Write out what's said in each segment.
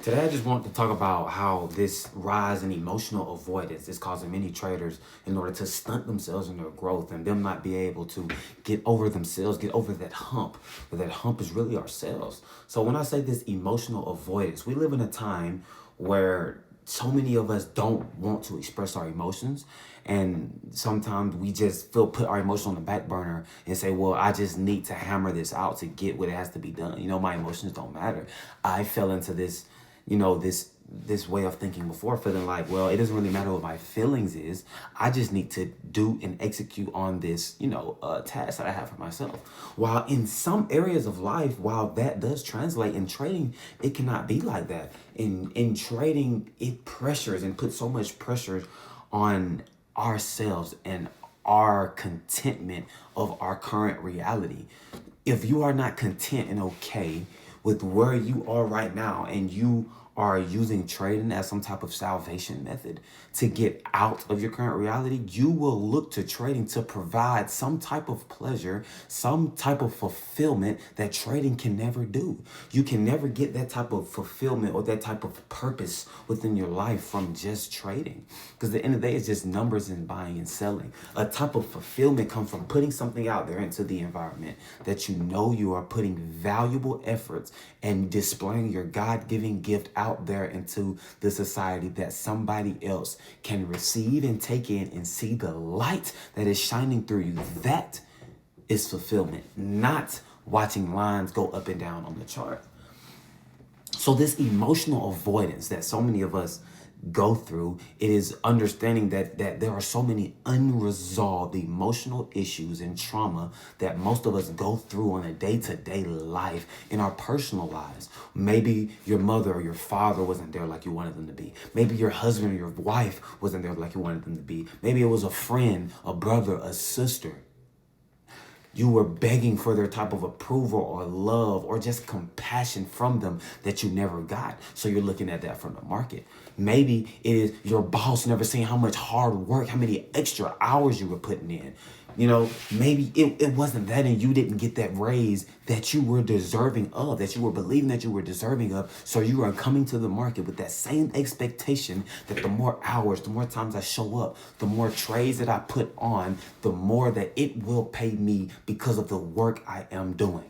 Today, I just want to talk about how this rise in emotional avoidance is causing many traders in order to stunt themselves in their growth and them not be able to get over themselves, get over that hump. But that hump is really ourselves. So when I say this emotional avoidance, we live in a time where so many of us don't want to express our emotions, and sometimes we just feel put our emotion on the back burner and say, well, I just need to hammer this out to get what it has to be done. My emotions don't matter. I fell into this, this way of thinking before, feeling like, well, it doesn't really matter what my feelings is. I just need to do and execute on this, task that I have for myself. While in some areas of life, while that does translate in trading, it cannot be like that. In trading, it pressures and puts so much pressure on ourselves and our contentment of our current reality. If you are not content and okay with where you are right now, and you are using trading as some type of salvation method to get out of your current reality, you will look to trading to provide some type of pleasure, some type of fulfillment that trading can never do. You can never get that type of fulfillment or that type of purpose within your life from just trading. Because at the end of the day, it's just numbers and buying and selling. A type of fulfillment comes from putting something out there into the environment that you are putting valuable efforts and displaying your God-given gift out there into the society that somebody else can receive and take in and see the light that is shining through you. That is fulfillment, not watching lines go up and down on the chart. So this emotional avoidance that so many of us go through, it is understanding that there are so many unresolved emotional issues and trauma that most of us go through on a day-to-day life in our personal lives. Maybe your mother or your father wasn't there like you wanted them to be. Maybe your husband or your wife wasn't there like you wanted them to be. Maybe it was a friend, a brother, a sister. You were begging for their type of approval or love or just compassion from them that you never got. So you're looking at that from the market. Maybe it is your boss never seeing how much hard work, how many extra hours you were putting in. Maybe it wasn't that, and you didn't get that raise that you were deserving of, that you were believing that you were deserving of. So you are coming to the market with that same expectation that the more hours, the more times I show up, the more trades that I put on, the more that it will pay me because of the work I am doing.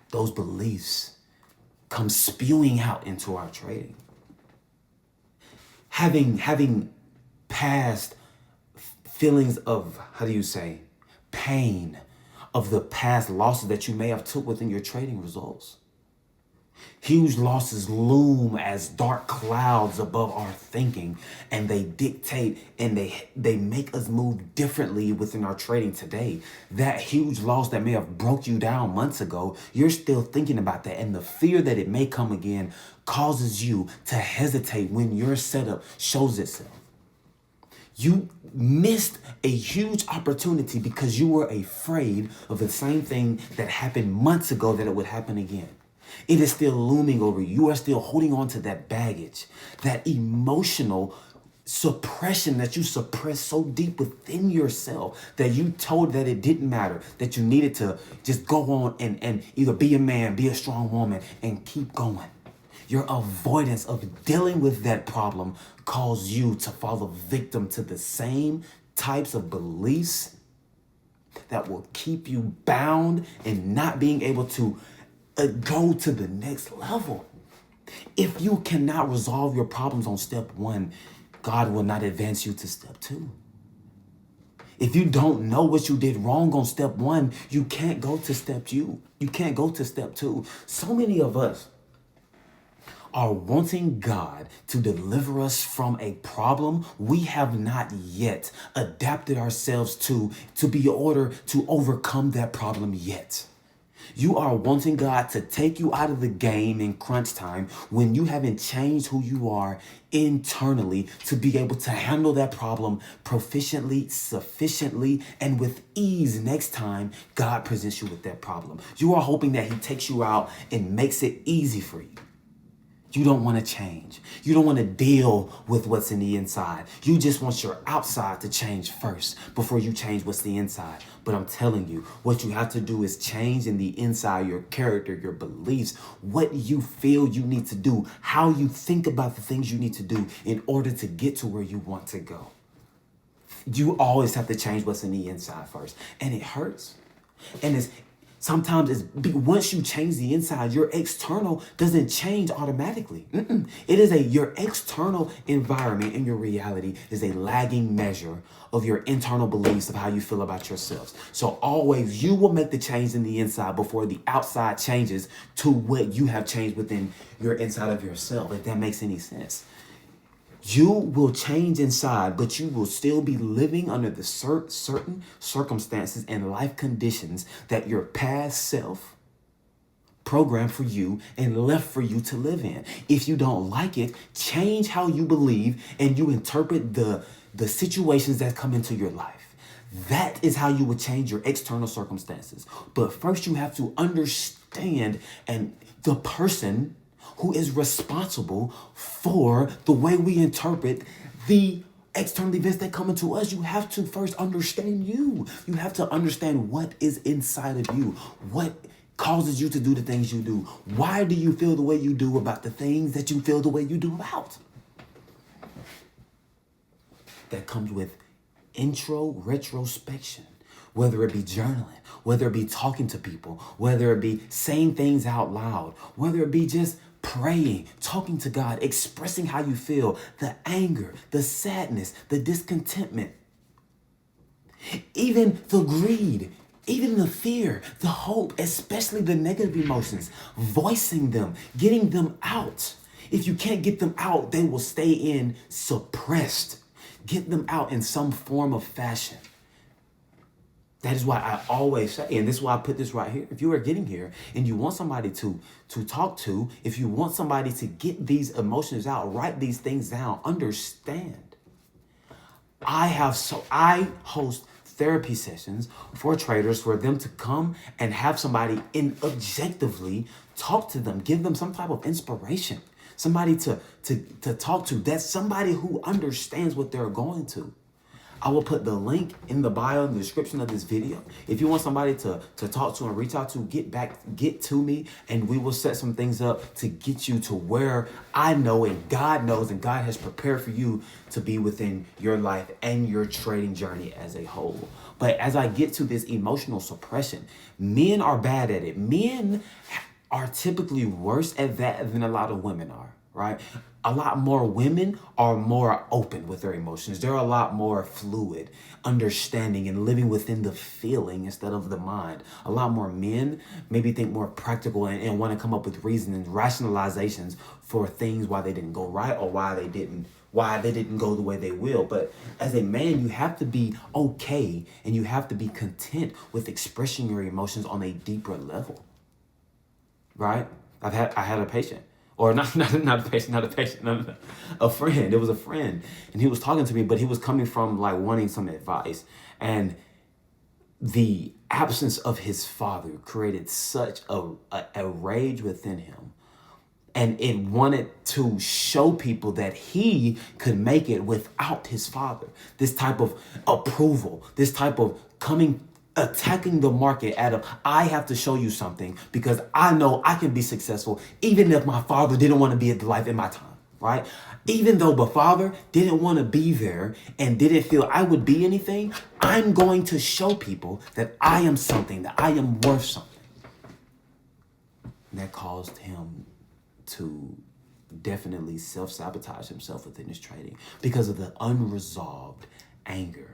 Those beliefs come spewing out into our trading. Having passed feelings of, pain of the past losses that you may have took within your trading results. Huge losses loom as dark clouds above our thinking, and they dictate and they make us move differently within our trading today. That huge loss that may have broke you down months ago, you're still thinking about that, and the fear that it may come again causes you to hesitate when your setup shows itself. You missed a huge opportunity because you were afraid of the same thing that happened months ago, that it would happen again. It is still looming over you. You are still holding on to that baggage, that emotional suppression that you suppressed so deep within yourself that you told that it didn't matter, that you needed to just go on and either be a man, be a strong woman, and keep going. Your avoidance of dealing with that problem caused you to fall a victim to the same types of beliefs that will keep you bound and not being able to go to the next level. If you cannot resolve your problems on step 1, God will not advance you to step 2. If you don't know what you did wrong on step 1, you can't go to step 2. You can't go to step 2. So many of us are wanting God to deliver us from a problem we have not yet adapted ourselves to be order to overcome that problem yet. You are wanting God to take you out of the game in crunch time when you haven't changed who you are internally to be able to handle that problem proficiently, sufficiently, and with ease next time God presents you with that problem. You are hoping that He takes you out and makes it easy for you. You don't want to change. You don't want to deal with what's in the inside. You just want your outside to change first before you change what's the inside. But I'm telling you, what you have to do is change in the inside, your character, your beliefs, what you feel you need to do, how you think about the things you need to do in order to get to where you want to go. You always have to change what's in the inside first. And it hurts. And once you change the inside, your external doesn't change automatically. It is your external environment and your reality is a lagging measure of your internal beliefs of how you feel about yourselves. So always you will make the change in the inside before the outside changes to what you have changed within your inside of yourself, if that makes any sense. You will change inside, but you will still be living under the certain circumstances and life conditions that your past self programmed for you and left for you to live in. If you don't like it, change how you believe and you interpret the situations that come into your life. That is how you would change your external circumstances. But first you have to understand and the person who is responsible for the way we interpret the external events that come into us. You have to first understand you. You have to understand what is inside of you. What causes you to do the things you do. Why do you feel the way you do about the things that you feel the way you do about? That comes with retrospection. Whether it be journaling, whether it be talking to people, whether it be saying things out loud, whether it be just praying, talking to God, expressing how you feel, the anger, the sadness, the discontentment, even the greed, even the fear, the hope, especially the negative emotions, voicing them, getting them out. If you can't get them out, they will stay in suppressed. Get them out in some form of fashion. That is why I always say, and this is why I put this right here. If you are getting here and you want somebody to talk to, if you want somebody to get these emotions out, write these things down, understand. I host therapy sessions for traders for them to come and have somebody objectively talk to them, give them some type of inspiration, somebody to talk to. That's somebody who understands what they're going to. I will put the link in the bio in the description of this video. If you want somebody to talk to and reach out to, get to me, and we will set some things up to get you to where I know and God knows and God has prepared for you to be within your life and your trading journey as a whole. But as I get to this emotional suppression, men are bad at it. Men are typically worse at that than a lot of women are, right? A lot more women are more open with their emotions. They're a lot more fluid, understanding and living within the feeling instead of the mind. A lot more men maybe think more practical and want to come up with reasons and rationalizations for things why they didn't go right or why they didn't go the way they will. But as a man, you have to be okay and you have to be content with expressing your emotions on a deeper level, right? I had a patient. Or not a patient, no. A friend. It was a friend. And he was talking to me, but he was coming from like wanting some advice. And the absence of his father created such a rage within him. And it wanted to show people that he could make it without his father. This type of approval, this type of attacking the market I have to show you something because I know I can be successful even if my father didn't want to be at the life in my time, right? Even though the father didn't want to be there and didn't feel I would be anything, I'm going to show people that I am something, that I am worth something. And that caused him to definitely self-sabotage himself within his trading because of the unresolved anger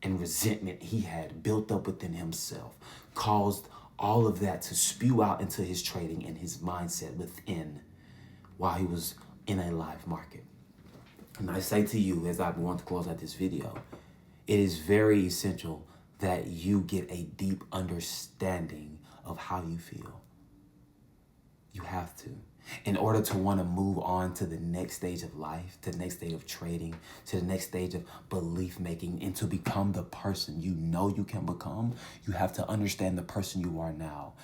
and resentment he had built up within himself, caused all of that to spew out into his trading and his mindset within while he was in a live market. And I say to you, as I want to close out this video, it is very essential that you get a deep understanding of how you feel. You have to. In order to want to move on to the next stage of life, to the next stage of trading, to the next stage of belief making, and to become the person you know you can become, you have to understand the person you are now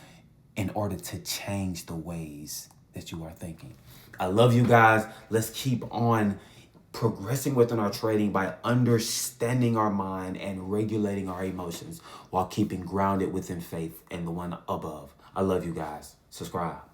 in order to change the ways that you are thinking. I love you guys. Let's keep on progressing within our trading by understanding our mind and regulating our emotions while keeping grounded within faith and the one above. I love you guys. Subscribe.